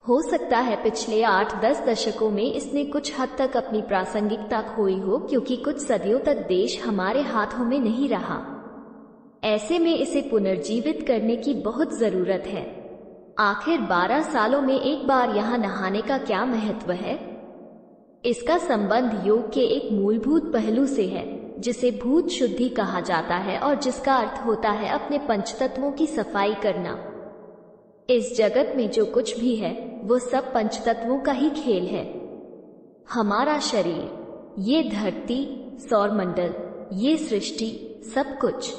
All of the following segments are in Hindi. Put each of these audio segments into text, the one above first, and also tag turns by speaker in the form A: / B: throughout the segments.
A: हो सकता है पिछले 8-10 दशकों में इसने कुछ हद तक अपनी प्रासंगिकता खोई हो, क्योंकि कुछ सदियों तक देश हमारे हाथों में नहीं रहा। ऐसे में इसे पुनर्जीवित करने की बहुत जरूरत है। आखिर 12 सालों में एक बार यहाँ नहाने का क्या महत्व है? इसका संबंध योग के एक मूलभूत पहलू से है, जिसे भूत शुद्धि कहा जाता है और जिसका अर्थ होता है अपने पंचतत्वों की सफाई करना। इस जगत में जो कुछ भी है वो सब पंचतत्वों का ही खेल है। हमारा शरीर, ये धरती, सौरमंडल, ये सृष्टि, सब कुछ,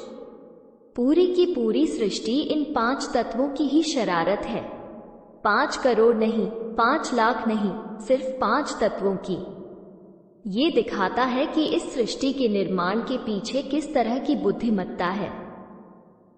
A: पूरी की पूरी सृष्टि इन 5 तत्वों की ही शरारत है। 5 करोड़ नहीं, 5 लाख नहीं, सिर्फ 5 तत्वों की। ये दिखाता है कि इस सृष्टि के निर्माण के पीछे किस तरह की बुद्धिमत्ता है।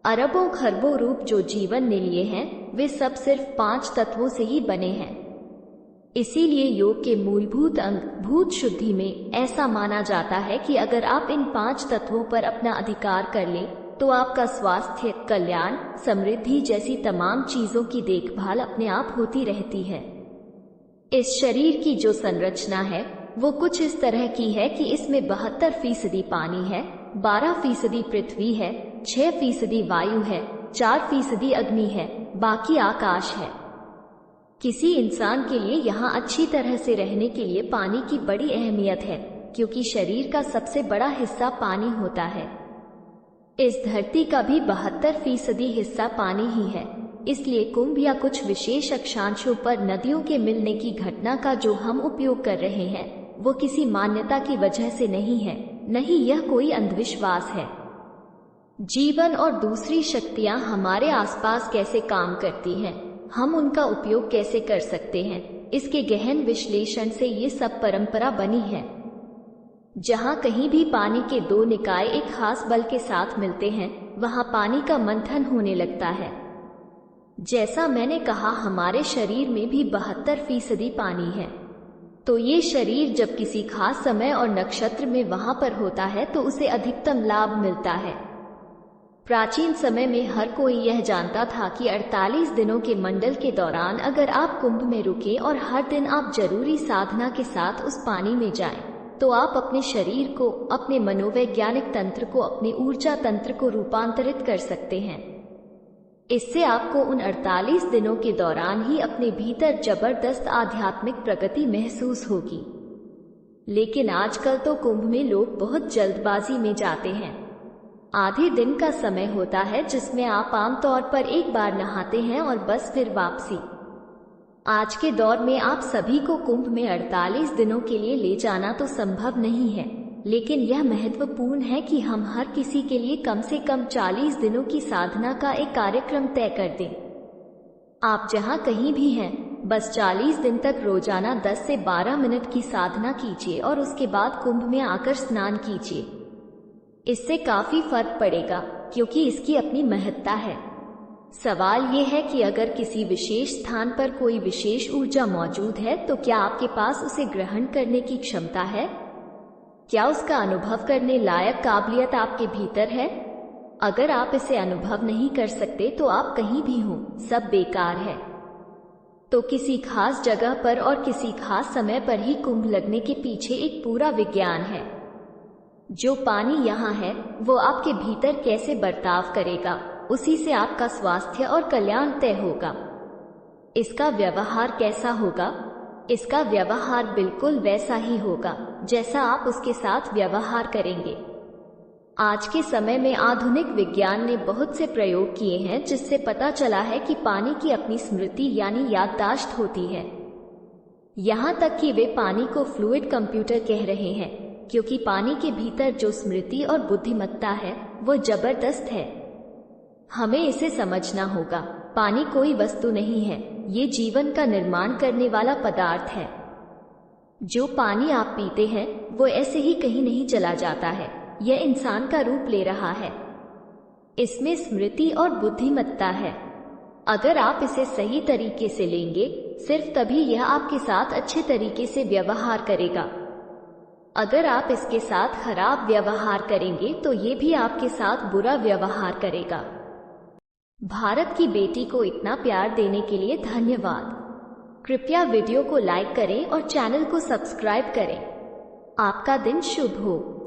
A: अरबों खरबों रूप जो जीवन ने लिए हैं, वे सब सिर्फ 5 तत्वों से ही बने हैं। इसीलिए योग के मूलभूत अंग भूत शुद्धि में ऐसा माना जाता है कि अगर आप इन 5 तत्वों पर अपना अधिकार कर लें, तो आपका स्वास्थ्य, कल्याण, समृद्धि जैसी तमाम चीजों की देखभाल अपने आप होती रहती है। इस शरीर की जो संरचना है वो कुछ इस तरह की है कि इसमें 72% पानी है, 12% पृथ्वी है, 6% वायु है, 4% अग्नि है, बाकी आकाश है। किसी इंसान के लिए यहाँ अच्छी तरह से रहने के लिए पानी की बड़ी अहमियत है, क्योंकि शरीर का सबसे बड़ा हिस्सा पानी होता है। इस धरती का भी 72% हिस्सा पानी ही है। इसलिए कुंभ या कुछ विशेष अक्षांशों पर नदियों के मिलने की घटना का जो हम उपयोग कर रहे हैं, वो किसी मान्यता की वजह से नहीं है, नहीं यह कोई अंधविश्वास है। जीवन और दूसरी शक्तियां हमारे आसपास कैसे काम करती हैं, हम उनका उपयोग कैसे कर सकते हैं, इसके गहन विश्लेषण से ये सब परंपरा बनी है। जहाँ कहीं भी पानी के 2 निकाय एक खास बल के साथ मिलते हैं, वहाँ पानी का मंथन होने लगता है। जैसा मैंने कहा, हमारे शरीर में भी 72% पानी है। तो ये शरीर जब किसी खास समय और नक्षत्र में वहां पर होता है तो उसे अधिकतम लाभ मिलता है। प्राचीन समय में हर कोई यह जानता था कि 48 दिनों के मंडल के दौरान अगर आप कुंभ में रुके और हर दिन आप जरूरी साधना के साथ उस पानी में जाएं, तो आप अपने शरीर को, अपने मनोवैज्ञानिक तंत्र को, अपने ऊर्जा तंत्र को रूपांतरित कर सकते हैं। इससे आपको उन 48 दिनों के दौरान ही अपने भीतर जबरदस्त आध्यात्मिक प्रगति महसूस होगी। लेकिन आजकल तो कुंभ में लोग बहुत जल्दबाजी में जाते हैं। आधे दिन का समय होता है जिसमें आप आमतौर पर एक बार नहाते हैं और बस फिर वापसी। आज के दौर में आप सभी को कुंभ में 48 दिनों के लिए ले जाना तो संभव नहीं है, लेकिन यह महत्वपूर्ण है कि हम हर किसी के लिए कम से कम 40 दिनों की साधना का एक कार्यक्रम तय कर दें। आप जहां कहीं भी हैं, बस 40 दिन तक रोजाना 10 से 12 मिनट की साधना कीजिए और उसके बाद कुंभ में आकर स्नान कीजिए। इससे काफी फर्क पड़ेगा, क्योंकि इसकी अपनी महत्ता है। सवाल ये है कि अगर किसी विशेष स्थान पर कोई विशेष ऊर्जा मौजूद है, तो क्या आपके पास उसे ग्रहण करने की क्षमता है? क्या उसका अनुभव करने लायक काबिलियत आपके भीतर है? अगर आप इसे अनुभव नहीं कर सकते तो आप कहीं भी हो, सब बेकार है। तो किसी खास जगह पर और किसी खास समय पर ही कुंभ लगने के पीछे एक पूरा विज्ञान है। जो पानी यहाँ है वो आपके भीतर कैसे बर्ताव करेगा, उसी से आपका स्वास्थ्य और कल्याण तय होगा। इसका व्यवहार कैसा होगा? इसका व्यवहार बिल्कुल वैसा ही होगा जैसा आप उसके साथ व्यवहार करेंगे। आज के समय में आधुनिक विज्ञान ने बहुत से प्रयोग किए हैं जिससे पता चला है कि पानी की अपनी स्मृति यानी याददाश्त होती है। यहाँ तक कि वे पानी को फ्लूइड कंप्यूटर कह रहे हैं, क्योंकि पानी के भीतर जो स्मृति और बुद्धिमत्ता है वो जबरदस्त है। हमें इसे समझना होगा। पानी कोई वस्तु नहीं है, ये जीवन का निर्माण करने वाला पदार्थ है। जो पानी आप पीते हैं वो ऐसे ही कहीं नहीं चला जाता है, यह इंसान का रूप ले रहा है। इसमें स्मृति और बुद्धिमत्ता है। अगर आप इसे सही तरीके से लेंगे, सिर्फ तभी यह आपके साथ अच्छे तरीके से व्यवहार करेगा। अगर आप इसके साथ खराब व्यवहार करेंगे तो ये भी आपके साथ बुरा व्यवहार करेगा। भारत की बेटी को इतना प्यार देने के लिए धन्यवाद। कृपया वीडियो को लाइक करें और चैनल को सब्सक्राइब करें। आपका दिन शुभ हो।